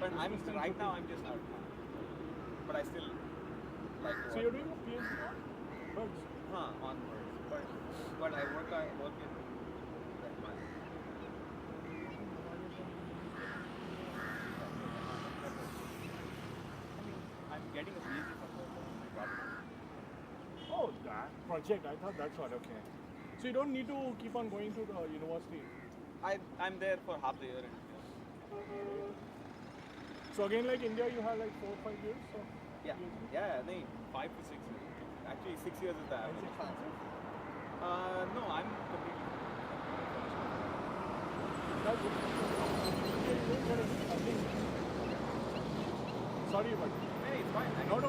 But right now I'm just out. But I still like to So watch you're doing a birds. PhD on birds? On birds. But I work in that month. I'm getting a PhD from my project. Oh, that project. I thought that's what. Okay. So you don't need to keep on going to the university. I'm there for half the year. So again, like India, you have like 4 or 5 years. So Yeah. No, 5 to 6 years. Actually, 6 years is the it's average. expensive. No, I'm completely. That's it. You don't get any funding. Sorry, but Hey, it's fine. no,